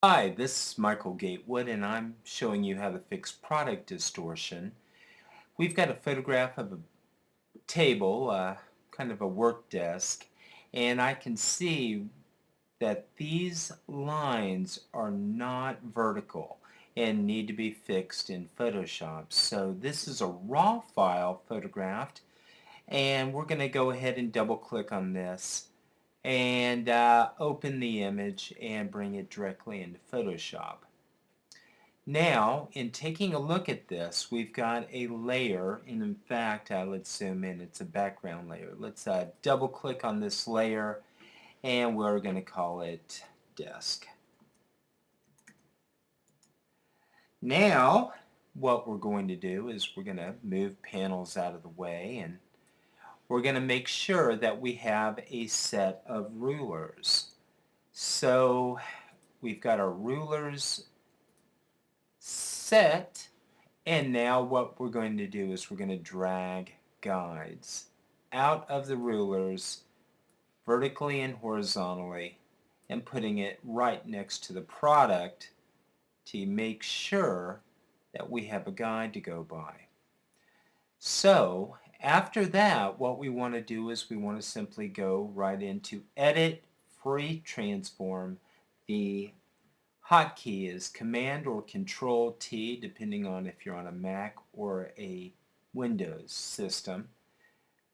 Hi, this is Michael Gatewood and I'm showing you how to fix product distortion. We've got a photograph of a table, kind of a work desk, and I can see that these lines are not vertical and need to be fixed in Photoshop. So this is a raw file photographed, and we're going to go ahead and double click on this and open the image and bring it directly into Photoshop. Now, in taking a look at this, we've got a layer, and in fact, let's zoom in, it's a background layer. Let's double click on this layer, and we're going to call it desk. Now, what we're going to do is we're going to move panels out of the way, and we're going to make sure that we have a set of rulers. So, we've got our rulers set. And now what we're going to do is we're going to drag guides out of the rulers vertically and horizontally and putting it right next to the product to make sure that we have a guide to go by. So after that, what we want to do is we want to simply go right into Edit, Free Transform. The hotkey is Command or Control T, depending on if you're on a Mac or a Windows system.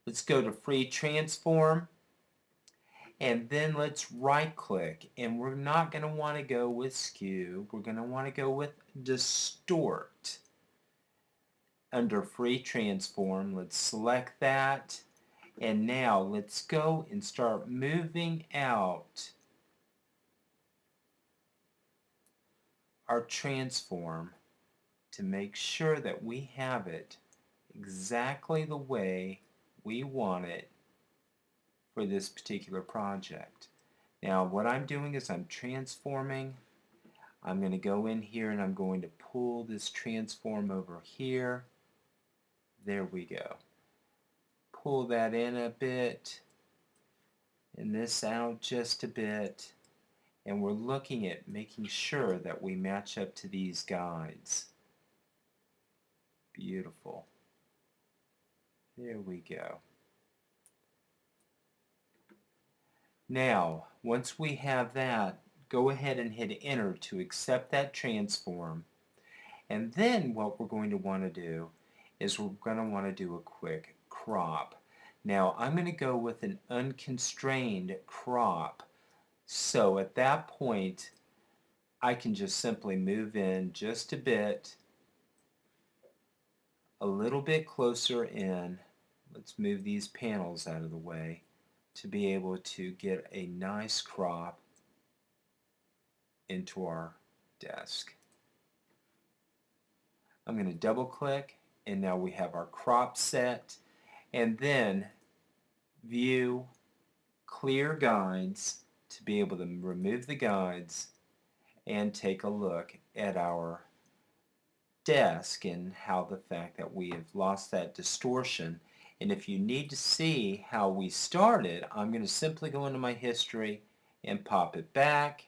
Let's go to Free Transform, and then let's right click, and we're not going to want to go with Skew, we're going to want to go with Distort. Under Free Transform, let's select that, and now let's go and start moving out our transform to make sure that we have it exactly the way we want it for this particular project. Now what I'm doing is I'm transforming. I'm going to go in here and I'm going to pull this transform over here. There we go. Pull that in a bit and this out just a bit, and we're looking at making sure that we match up to these guides. Beautiful. There we go. Now, once we have that, go ahead and hit enter to accept that transform. And then what we're going to want to do is we're going to want to do a quick crop. Now, I'm going to go with an unconstrained crop. So at that point, I can just simply move in just a bit, a little bit closer in. Let's move these panels out of the way to be able to get a nice crop into our desk. I'm going to double click, and now we have our crop set, and then view clear guides to be able to remove the guides and take a look at our desk and how the fact that we have lost that distortion. And if you need to see how we started, I'm going to simply go into my history and pop it back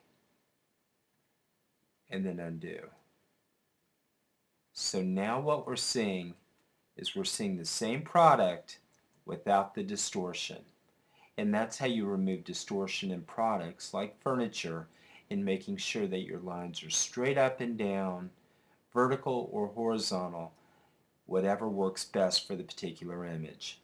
and then undo. So now what we're seeing is we're seeing the same product without the distortion. And that's how you remove distortion in products like furniture, in making sure that your lines are straight up and down, vertical or horizontal, whatever works best for the particular image.